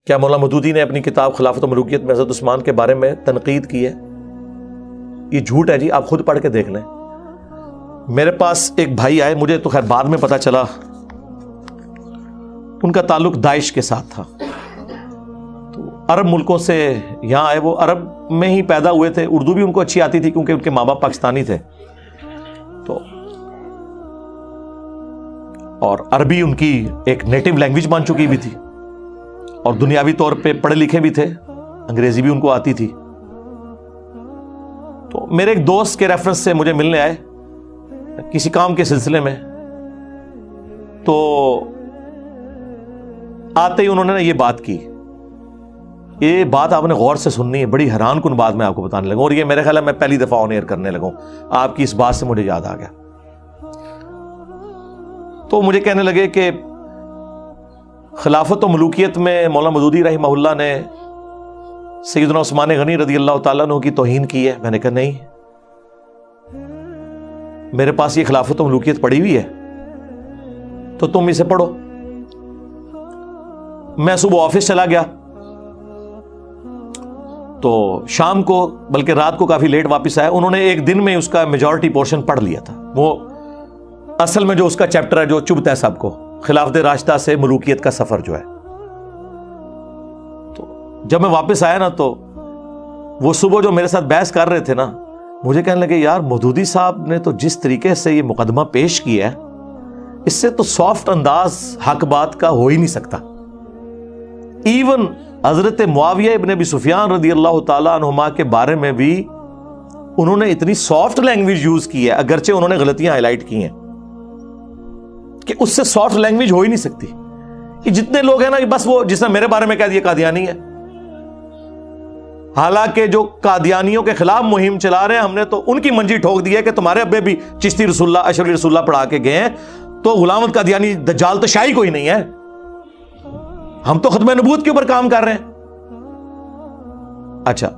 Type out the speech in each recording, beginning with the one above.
کیا مولانا مودودی نے اپنی کتاب خلافت و ملوکیت میں حضرت عثمان کے بارے میں تنقید کی ہے؟ یہ جھوٹ ہے جی، آپ خود پڑھ کے دیکھ لیں۔ میرے پاس ایک بھائی آئے، مجھے تو خیر بعد میں پتا چلا ان کا تعلق داعش کے ساتھ تھا، تو عرب ملکوں سے یہاں آئے، وہ عرب میں ہی پیدا ہوئے تھے، اردو بھی ان کو اچھی آتی تھی کیونکہ ان کے ماں باپ پاکستانی تھے، تو اور عربی ان کی ایک نیٹو لینگویج بن چکی بھی تھی، اور دنیاوی طور پہ پڑھے لکھے بھی تھے، انگریزی بھی ان کو آتی تھی۔ تو میرے ایک دوست کے ریفرنس سے مجھے ملنے آئے کسی کام کے سلسلے میں، تو آتے ہی انہوں نے یہ بات کی۔ یہ بات آپ نے غور سے سننی ہے، بڑی حیران کن بات میں آپ کو بتانے لگا، اور یہ میرے خیال ہے میں پہلی دفعہ آن ایئر کرنے لگا ہوں، آپ کی اس بات سے مجھے یاد آ گیا۔ تو مجھے کہنے لگے کہ خلافت و ملوکیت میں مولانا مودودی رحمہ اللہ نے سیدنا عثمان غنی رضی اللہ تعالیٰ عنہ کی توہین کی ہے۔ میں نے کہا نہیں، میرے پاس یہ خلافت و ملوکیت پڑھی ہوئی ہے، تو تم اسے پڑھو۔ میں صبح آفس چلا گیا، تو شام کو بلکہ رات کو کافی لیٹ واپس آیا، انہوں نے ایک دن میں اس کا میجورٹی پورشن پڑھ لیا تھا۔ وہ اصل میں جو اس کا چیپٹر ہے جو چبھتا ہے سب کو، خلافت راشدہ سے ملوکیت کا سفر جو ہے، تو جب میں واپس آیا نا تو وہ صبح جو میرے ساتھ بحث کر رہے تھے نا، مجھے کہنے لگے یار مودودی صاحب نے تو جس طریقے سے یہ مقدمہ پیش کیا ہے، اس سے تو سافٹ انداز حق بات کا ہو ہی نہیں سکتا۔ ایون حضرت معاویہ ابن ابی سفیان رضی اللہ تعالیٰ عنہما کے بارے میں بھی انہوں نے اتنی سافٹ لینگویج یوز کی ہے، اگرچہ انہوں نے غلطیاں ہائی لائٹ کی ہیں، کہ اس سے سافٹ لینگویج ہو ہی نہیں سکتی۔ یہ جتنے لوگ ہیں نا، بس وہ جس نے میرے بارے میں کہہ دیا قادیانی ہے، حالانکہ جو قادیانیوں کے خلاف مہم چلا رہے ہیں، ہم نے تو ان کی منجی ٹھوک دی ہے کہ تمہارے ابے بھی چشتی رسول اللہ اشرفی رسول اللہ پڑھا کے گئے ہیں، تو غلام احمد قادیانی دجال تو شاہی کوئی نہیں ہے، ہم تو ختم نبوت کے اوپر کام کر رہے ہیں۔ اچھا،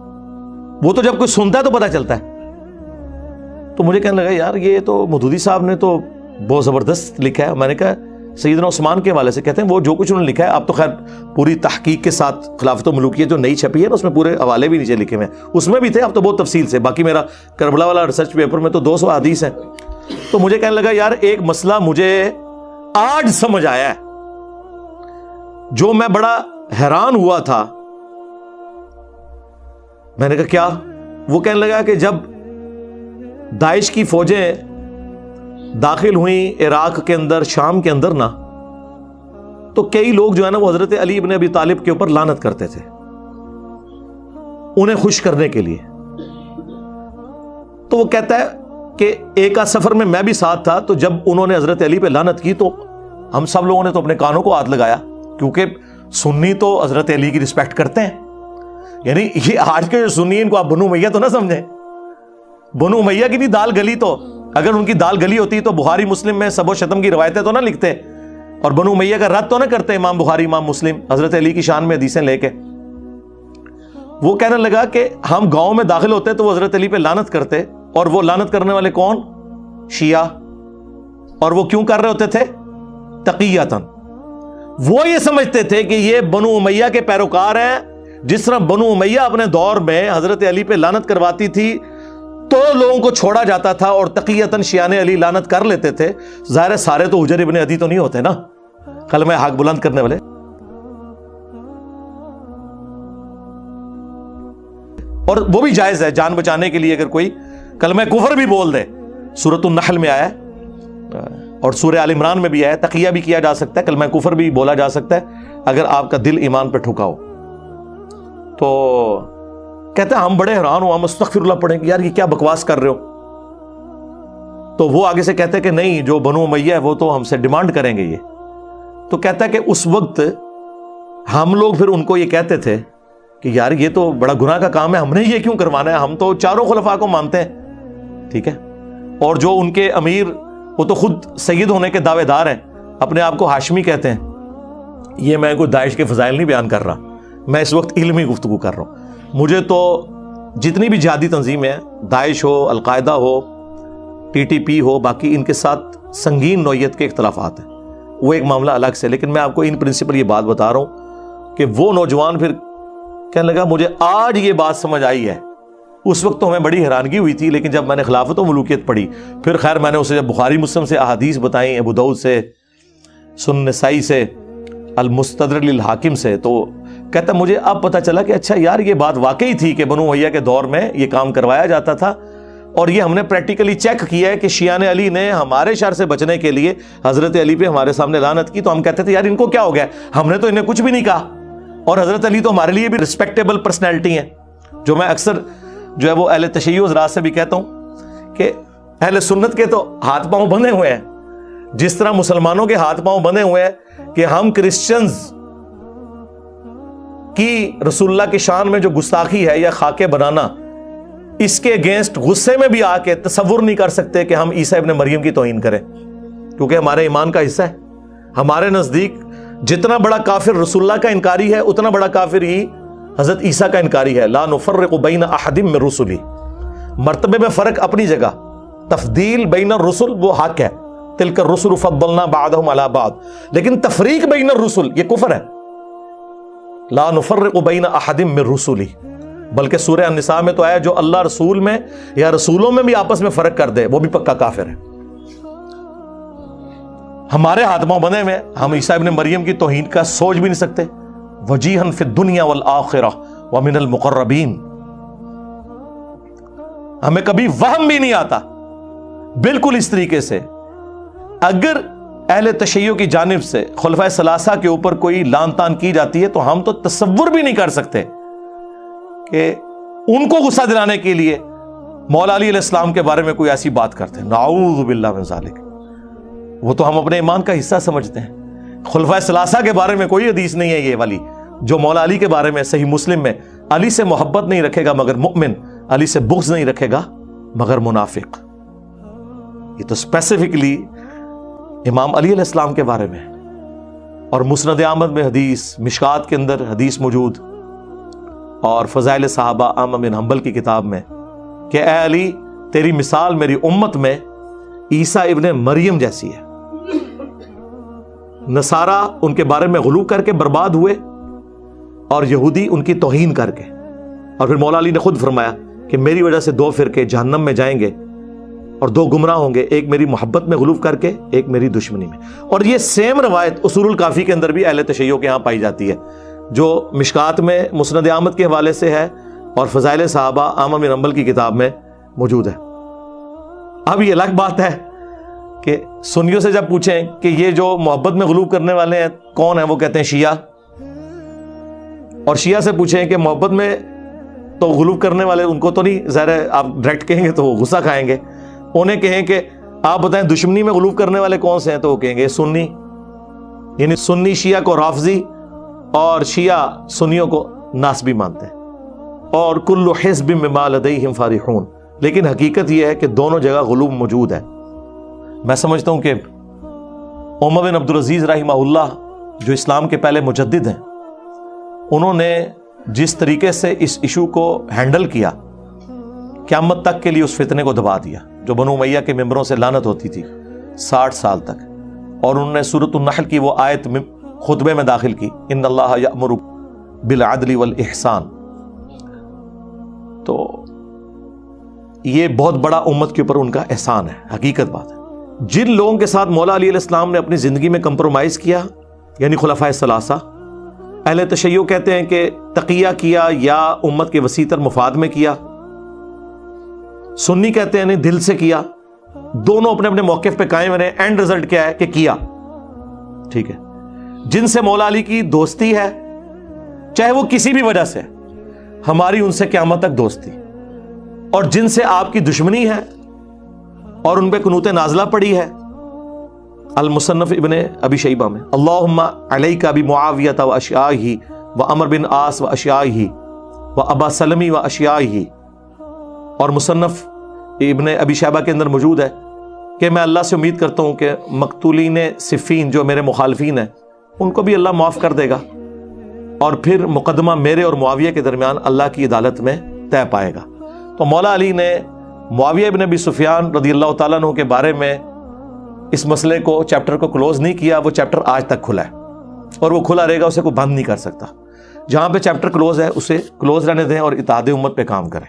وہ تو جب کوئی سنتا ہے تو پتہ چلتا ہے۔ تو مجھے کہنے لگا یار یہ تو مودودی صاحب نے تو بہت زبردست لکھا ہے۔ میں نے کہا سیدنا عثمان کے حوالے سے کہتے ہیں وہ جو کچھ انہوں نے لکھا ہے، آپ تو خیر پوری تحقیق کے ساتھ خلافت و ملوکیت جو نئی چھپی ہے نا، اس میں پورے حوالے بھی نیچے لکھے ہوئے ہیں، اس میں بھی تھے، اب تو بہت تفصیل سے، باقی میرا کربلا والا ریسرچ پیپر میں تو 200 حدیث ہیں۔ تو مجھے کہنے لگا یار ایک مسئلہ مجھے آج سمجھ آیا ہے، جو میں بڑا حیران ہوا تھا۔ میں نے کہا کیا؟ وہ کہنے لگا کہ جب داعش کی فوجیں داخل ہوئیں عراق کے اندر، شام کے اندر نا، تو کئی لوگ جو ہے نا وہ حضرت علی ابن ابی طالب کے اوپر لعنت کرتے تھے انہیں خوش کرنے کے لیے۔ تو وہ کہتا ہے کہ ایک آدھ سفر میں میں بھی ساتھ تھا، تو جب انہوں نے حضرت علی پہ لعنت کی تو ہم سب لوگوں نے تو اپنے کانوں کو ہاتھ لگایا، کیونکہ سنی تو حضرت علی کی رسپیکٹ کرتے ہیں۔ یعنی یہ آج کے جو سنی ہیں ان کو آپ بنو امیہ تو نہ سمجھیں، بنو امیہ کی بھی دال گلی، تو اگر ان کی دال گلی ہوتی تو بخاری مسلم میں سب و شتم کی روایتیں تو نہ لکھتے، اور بنو امیہ کا رد تو نہ کرتے امام بخاری امام مسلم حضرت علی کی شان میں حدیثیں لے کے۔ وہ کہنے لگا کہ ہم گاؤں میں داخل ہوتے تو وہ حضرت علی پہ لعنت کرتے، اور وہ لعنت کرنے والے کون؟ شیعہ، اور وہ کیوں کر رہے ہوتے تھے؟ تقیۃً۔ وہ یہ سمجھتے تھے کہ یہ بنو امیہ کے پیروکار ہیں، جس طرح بنو امیہ اپنے دور میں حضرت علی پہ لعنت کرواتی تھی تو لوگوں کو چھوڑا جاتا تھا، اور تقیۃً شیعہ علی لعنت کر لیتے تھے۔ ظاہر ہے سارے تو حجر ابن عدی تو نہیں ہوتے نا، کلمہ حق بلند کرنے والے، اور وہ بھی جائز ہے جان بچانے کے لیے اگر کوئی کلمہ کفر بھی بول دے۔ سورۃ النحل میں آیا ہے اور سورہ آل عمران میں بھی آیا ہے، تقیہ بھی کیا جا سکتا ہے، کلمہ کفر بھی بولا جا سکتا ہے اگر آپ کا دل ایمان پہ ٹھکا ہو۔ تو کہتے ہیں ہم بڑے حیران ہو، ہم استغفر اللہ پڑھیں کہ یار یہ کیا بکواس کر رہے ہو۔ تو وہ آگے سے کہتے ہیں کہ نہیں، جو بنو امیہ ہے وہ تو ہم سے ڈیمانڈ کریں گے یہ۔ تو کہتا ہے کہ اس وقت ہم لوگ پھر ان کو یہ کہتے تھے کہ یار یہ تو بڑا گناہ کا کام ہے، ہم نے یہ کیوں کروانا ہے، ہم تو چاروں خلفاء کو مانتے ہیں، ٹھیک ہے، اور جو ان کے امیر وہ تو خود سید ہونے کے دعوے دار ہیں، اپنے آپ کو ہاشمی کہتے ہیں۔ یہ میں کوئی داعش کے فضائل نہیں بیان کر رہا، میں اس وقت علمی گفتگو کر رہا ہوں۔ مجھے تو جتنی بھی جہادی تنظیمیں ہیں، داعش ہو، القاعدہ ہو، ٹی ٹی پی ہو، باقی ان کے ساتھ سنگین نوعیت کے اختلافات ہیں، وہ ایک معاملہ الگ سے، لیکن میں آپ کو ان پرنسپل یہ بات بتا رہا ہوں کہ وہ نوجوان پھر کہنے لگا مجھے آج یہ بات سمجھ آئی ہے، اس وقت تو ہمیں بڑی حیرانگی ہوئی تھی، لیکن جب میں نے خلافت و ملوکیت پڑھی پھر خیر میں نے اسے جب بخاری مسلم سے احادیث بتائیں، ابو داؤد سے، سنن نسائی سے، المستدرک للحاکم سے، تو کہتا مجھے اب پتہ چلا کہ اچھا یار یہ بات واقعی تھی کہ بنو امیہ کے دور میں یہ کام کروایا جاتا تھا، اور یہ ہم نے پریکٹیکلی چیک کیا ہے کہ شیعان علی نے ہمارے شر سے بچنے کے لیے حضرت علی پہ ہمارے سامنے لعنت کی، تو ہم کہتے تھے یار ان کو کیا ہو گیا، ہم نے تو انہیں کچھ بھی نہیں کہا، اور حضرت علی تو ہمارے لیے بھی رسپیکٹیبل پرسنالٹی ہیں، جو میں اکثر جو ہے وہ اہل تشیع حضرات سے بھی کہتا ہوں کہ اہل سنت کے تو ہاتھ پاؤں بندھے ہوئے ہیں، جس طرح مسلمانوں کے ہاتھ پاؤں بندھے ہوئے ہیں کہ ہم کرسچنز کی رسول اللہ کی شان میں جو گستاخی ہے یا خاکے بنانا، اس کے اگینسٹ غصے میں بھی آ کے تصور نہیں کر سکتے کہ ہم عیسیٰ ابن مریم کی توہین کریں، کیونکہ ہمارے ایمان کا حصہ ہے۔ ہمارے نزدیک جتنا بڑا کافر رسول اللہ کا انکاری ہے اتنا بڑا کافر ہی حضرت عیسیٰ کا انکاری ہے۔ لا نفرق بین احد من رسلی، مرتبے میں فرق اپنی جگہ، تفضیل بین الرسل وہ حق ہے، تلک الرسل فضلنا بعضهم علی بعض، لیکن تفریق بین الرسل یہ کفر ہے۔ لا نفرق بین احد من رسلی، بلکہ سورہ النساء میں تو آیا جو اللہ رسول میں یا رسولوں میں بھی آپس میں فرق کر دے وہ بھی پکا کافر ہے۔ ہمارے ہاتھ پاؤں بندھے میں، ہم عیسیٰ ابن مریم کی توہین کا سوچ بھی نہیں سکتے۔ وجیہا فی الدنیا والآخرہ ومن المقربین، ہمیں کبھی وہم بھی نہیں آتا۔ بالکل اس طریقے سے اگر اہل تشیع کی جانب سے خلفائے ثلاثہ کے اوپر کوئی لان تان کی جاتی ہے تو ہم تو تصور بھی نہیں کر سکتے کہ ان کو غصہ دلانے کے لیے مولا علی علیہ السلام کے بارے میں کوئی ایسی بات کرتے ہیں۔ نعوذ باللہ من ذالک، وہ تو ہم اپنے ایمان کا حصہ سمجھتے ہیں۔ خلفائے ثلاثہ کے بارے میں کوئی حدیث نہیں ہے یہ والی جو مولا علی کے بارے میں صحیح مسلم میں علی سے محبت نہیں رکھے گا مگر مؤمن، علی سے بغض نہیں رکھے گا مگر منافق۔ یہ تو اسپیسیفکلی امام علی علیہ السلام کے بارے میں، اور مسند احمد میں حدیث، مشکات کے اندر حدیث موجود، اور فضائل صحابہ احمد بن حنبل کی کتاب میں کہ اے علی تیری مثال میری امت میں عیسیٰ ابن مریم جیسی ہے۔ نصارہ ان کے بارے میں غلو کر کے برباد ہوئے اور یہودی ان کی توہین کر کے، اور پھر مولا علی نے خود فرمایا کہ میری وجہ سے دو فرقے جہنم میں جائیں گے اور دو گمراہ ہوں گے، ایک میری محبت میں غلو کر کے، ایک میری دشمنی میں۔ اور یہ سیم روایت اصول الکافی کے اندر بھی اہل تشیع کے ہاں پائی جاتی ہے، جو مشکات میں مسند احمد کے حوالے سے ہے اور فضائل صحابہ احمد بن حنبل کی کتاب میں موجود ہے۔ اب یہ الگ بات ہے کہ سنیوں سے جب پوچھیں کہ یہ جو محبت میں غلو کرنے والے ہیں کون ہیں، وہ کہتے ہیں شیعہ، اور شیعہ سے پوچھیں کہ محبت میں تو غلو کرنے والے ان کو تو نہیں، ظاہر ہے آپ ڈائریکٹ کہیں گے تو وہ غصہ کھائیں گے۔ انہیں کہیں کہ آپ بتائیں دشمنی میں غلو کرنے والے کون سے ہیں، تو وہ کہیں گے سنی، یعنی سنی شیعہ کو رافضی اور شیعہ سنیوں کو ناسبی مانتے ہیں، اور کل حزب بما لدیہم فرحون۔ لیکن حقیقت یہ ہے کہ دونوں جگہ غلو موجود ہے۔ میں سمجھتا ہوں کہ عمر بن عبدالعزیز رحمہ اللہ جو اسلام کے پہلے مجدد ہیں، انہوں نے جس طریقے سے اس ایشو کو ہینڈل کیا، قیامت تک کے لیے اس فتنے کو دبا دیا جو بنو امیہ کے ممبروں سے لعنت ہوتی تھی 60 سال تک، اور انہوں نے سورۃ النحل کی وہ آیت خطبے میں داخل کی، ان اللہ یأمر بالعدل والاحسان۔ تو یہ بہت بڑا امت کے اوپر ان کا احسان ہے، حقیقت بات ہے۔ جن لوگوں کے ساتھ مولا علی علیہ السلام نے اپنی زندگی میں کمپرومائز کیا، یعنی خلفائے ثلاثہ، اہل تشیع کہتے ہیں کہ تقیہ کیا یا امت کے وسیع تر مفاد میں کیا، سنی کہتے ہیں نہیں دل سے کیا، دونوں اپنے اپنے موقف پہ قائم رہے، اینڈ رزلٹ کیا ہے کہ کیا، ٹھیک ہے۔ جن سے مولا علی کی دوستی ہے چاہے وہ کسی بھی وجہ سے، ہماری ان سے قیامت تک دوستی، اور جن سے آپ کی دشمنی ہے اور ان پہ قنوت نازلہ پڑی ہے، المصنف ابن ابی شیبہ میں اللہم علیک بمعاویہ و اشیائہ و عمر بن عاص و اشیائہ و ابا سلمی و اشیائہ، اور مصنف ابن ابی شیبہ کے اندر موجود ہے کہ میں اللہ سے امید کرتا ہوں کہ مقتولین صفین جو میرے مخالفین ہیں ان کو بھی اللہ معاف کر دے گا، اور پھر مقدمہ میرے اور معاویہ کے درمیان اللہ کی عدالت میں طے پائے گا۔ تو مولا علی نے معاویہ ابن ابی سفیان رضی اللہ تعالیٰ عنہ کے بارے میں اس مسئلے کو، چیپٹر کو کلوز نہیں کیا، وہ چیپٹر آج تک کھلا ہے اور وہ کھلا رہے گا، اسے کوئی بند نہیں کر سکتا۔ جہاں پہ چیپٹر کلوز ہے اسے کلوز رہنے دیں اور اتحاد امت پہ کام کریں.